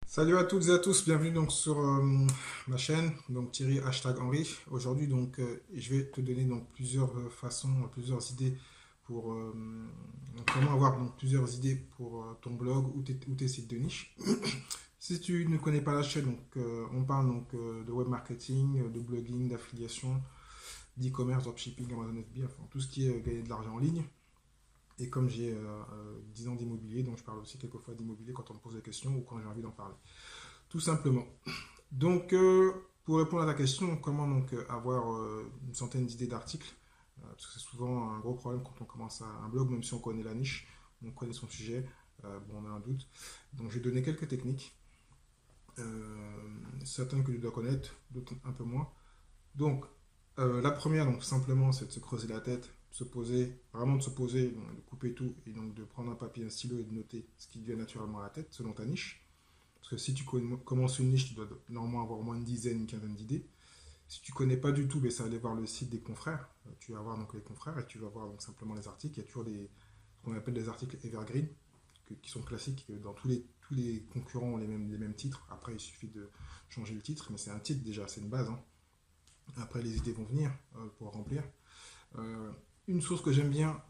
Salut à toutes et à tous, bienvenue donc sur ma chaîne, donc Thierry #Henry. Aujourd'hui donc je vais te donner donc plusieurs façons, plusieurs idées pour donc, comment avoir donc plusieurs idées pour ton blog ou tes sites de niche. Si tu ne connais pas la chaîne, donc on parle donc de web marketing, de blogging, d'affiliation, d'e-commerce, dropshipping, Amazon FBA, enfin tout ce qui est gagner de l'argent en ligne. Et comme j'ai 10 ans d'immobilier, donc je parle aussi quelquefois d'immobilier quand on me pose des questions ou quand j'ai envie d'en parler. Tout simplement. Donc, pour répondre à ta question, comment donc avoir une centaine d'idées d'articles, parce que c'est souvent un gros problème quand on commence un blog, même si on connaît la niche, on connaît son sujet, bon, on a un doute. Donc, je vais donner quelques techniques, certaines que tu dois connaître, d'autres un peu moins. Donc, la première, donc, simplement, c'est de se creuser la tête, de se poser, vraiment de se poser, donc, de couper tout, et donc de prendre un papier, un stylo et de noter ce qui te vient naturellement à la tête, selon ta niche. Parce que si tu commences une niche, tu dois normalement avoir au moins une dizaine, une quinzaine d'idées. Si tu ne connais pas du tout, ben, ça va aller voir le site des confrères. Tu vas voir donc les confrères et tu vas voir donc simplement les articles. Il y a toujours ce qu'on appelle des articles evergreen, qui sont classiques. Dans tous les concurrents ont les mêmes titres. Après, il suffit de changer le titre, mais c'est un titre déjà, c'est une base, hein. Après, les idées vont venir pour remplir. Une source que j'aime bien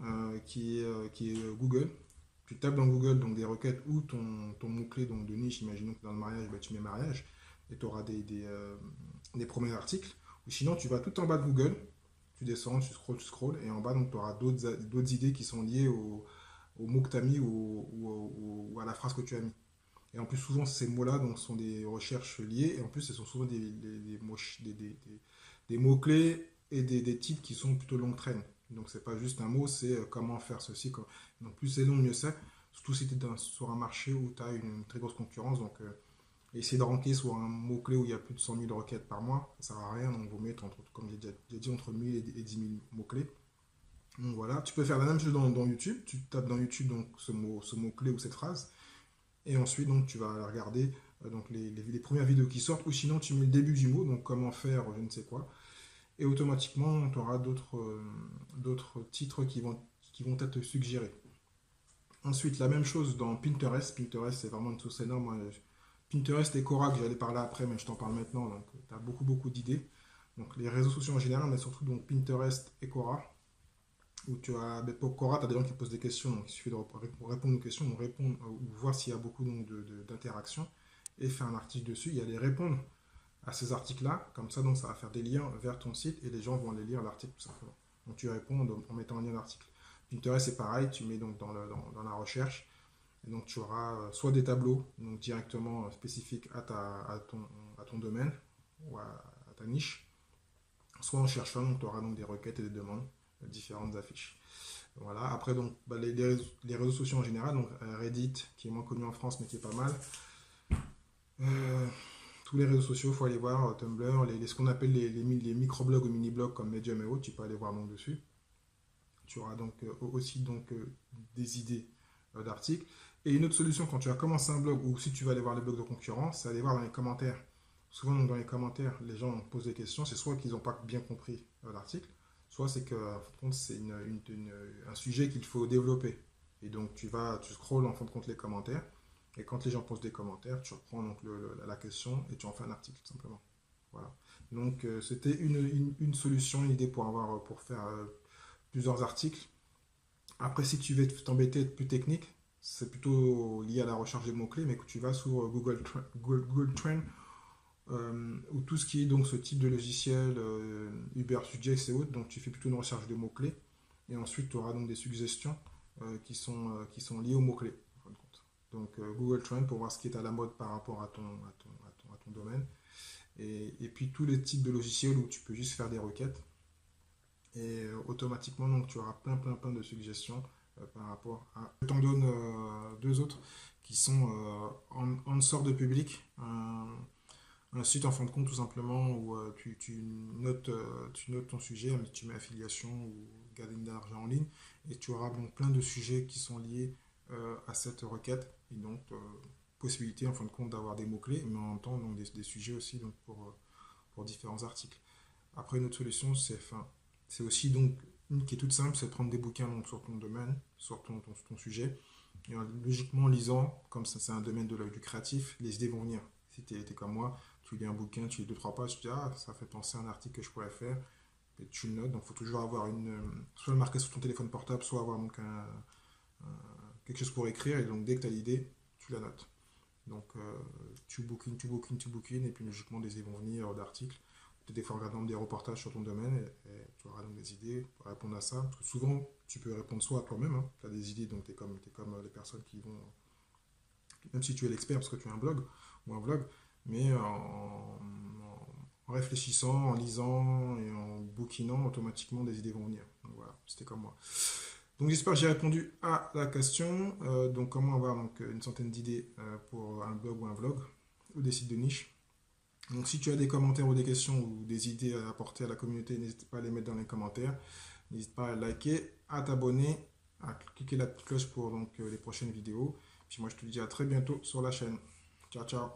qui est Google. Tu tapes dans Google donc des requêtes ou ton mot-clé donc de niche, imaginons que dans le mariage, bah, tu mets mariage et tu auras des premiers articles. Ou sinon, tu vas tout en bas de Google, tu descends, tu scrolls et en bas, tu auras d'autres idées qui sont liées au mot que tu as mis ou à la phrase que tu as mis. Et en plus, souvent, ces mots-là donc, sont des recherches liées et en plus, ce sont souvent des mots-clés et des titres qui sont plutôt longue traîne. Donc, c'est pas juste un mot, c'est comment faire ceci. Donc, plus c'est long, mieux c'est. Surtout si tu es sur un marché où tu as une très grosse concurrence. Donc, essayer de ranker sur un mot-clé où il y a plus de 100 000 requêtes par mois, ça ne sert à rien. Donc, vous mettre, comme j'ai déjà dit, entre 1000 et 10 000 mots-clés. Donc, voilà. Tu peux faire la même chose dans YouTube. Tu tapes dans YouTube donc, ce mot-clé ou cette phrase. Et ensuite, donc, tu vas regarder donc, les premières vidéos qui sortent. Ou sinon, tu mets le début du mot, donc comment faire je ne sais quoi. Et automatiquement, tu auras d'autres titres qui vont être suggérés. Ensuite, la même chose dans Pinterest. Pinterest, c'est vraiment une source énorme. Pinterest et Quora, que j'allais parler après, mais je t'en parle maintenant. Donc, tu as beaucoup d'idées. Donc, les réseaux sociaux en général, mais surtout donc, Pinterest et Quora. Où tu as, mais pour Quora, tu as des gens qui posent des questions. Donc, il suffit de répondre aux questions, ou voir s'il y a beaucoup d'interactions et faire un article dessus. Il y a les répondre à ces articles-là. Comme ça, donc, ça va faire des liens vers ton site et les gens vont aller lire l'article tout simplement. Donc, tu réponds en mettant en lien l'article. Pinterest, c'est pareil. Tu mets donc dans la recherche. Et donc, tu auras soit des tableaux donc directement spécifiques à ton domaine ou à ta niche, soit en cherchant, donc, tu auras donc des requêtes et des demandes, différentes affiches. Voilà. Après, donc, bah, les réseaux sociaux en général, donc Reddit, qui est moins connu en France, mais qui est pas mal. Tous les réseaux sociaux, il faut aller voir, Tumblr, ce qu'on appelle les microblogs ou mini-blogs comme Medium et autres, tu peux aller voir donc dessus. Tu auras donc aussi donc, des idées d'articles. Et une autre solution quand tu as commencé un blog ou si tu vas aller voir les blogs de concurrence, c'est aller voir dans les commentaires. Souvent donc, dans les commentaires, les gens posent des questions, c'est soit qu'ils n'ont pas bien compris l'article, soit c'est que en fin de compte, c'est un sujet qu'il faut développer. Et donc tu scrolles en fin de compte les commentaires. Et quand les gens posent des commentaires, tu reprends donc la question et tu en fais un article, tout simplement. Voilà. Donc, c'était une solution, une idée pour faire plusieurs articles. Après, si tu veux t'embêter, être plus technique, c'est plutôt lié à la recherche des mots-clés, mais que tu vas sur Google Trend, ou tout ce qui est donc ce type de logiciel, Uber Suggest et autres, donc tu fais plutôt une recherche de mots-clés. Et ensuite, tu auras donc des suggestions qui sont liées aux mots-clés. Donc Google Trend pour voir ce qui est à la mode par rapport à ton domaine. Et puis tous les types de logiciels où tu peux juste faire des requêtes. Et automatiquement, donc, tu auras plein de suggestions par rapport à... Je t'en donne deux autres qui sont Answer de Public, un site en fin de compte tout simplement où tu notes ton sujet, tu mets affiliation ou gagner d'argent en ligne et tu auras donc plein de sujets qui sont liés à cette requête et donc possibilité en fin de compte d'avoir des mots-clés mais en même temps donc, des sujets aussi donc, pour différents articles. Après une autre solution c'est aussi donc une qui est toute simple, c'est de prendre des bouquins donc, sur ton domaine, sur ton sujet. Et logiquement, en lisant, comme ça c'est un domaine du créatif, les idées vont venir. Si tu es comme moi, tu lis un bouquin, tu lis deux, trois pages, tu te dis, ah, ça fait penser à un article que je pourrais faire, et tu le notes. Donc il faut toujours avoir soit le marquer sur ton téléphone portable, soit avoir donc quelque chose pour écrire. Et donc dès que tu as l'idée, tu la notes. Donc tu bouquines, et puis logiquement des idées vont venir d'articles. Peut-être des fois regarder des reportages sur ton domaine, et tu auras donc des idées pour répondre à ça. Parce que souvent, tu peux répondre soit à toi-même, hein, tu as des idées, donc t'es comme les personnes qui vont, même si tu es l'expert parce que tu as un blog ou un vlog, mais en réfléchissant, en lisant et en bouquinant, automatiquement des idées vont venir. Donc voilà, c'était comme moi. Donc j'espère que j'ai répondu à la question. Donc comment avoir donc, une centaine d'idées pour un blog ou un vlog ou des sites de niche. Donc si tu as des commentaires ou des questions ou des idées à apporter à la communauté, n'hésite pas à les mettre dans les commentaires. N'hésite pas à liker, à t'abonner, à cliquer la petite cloche pour donc, les prochaines vidéos. Puis moi je te dis à très bientôt sur la chaîne. Ciao ciao.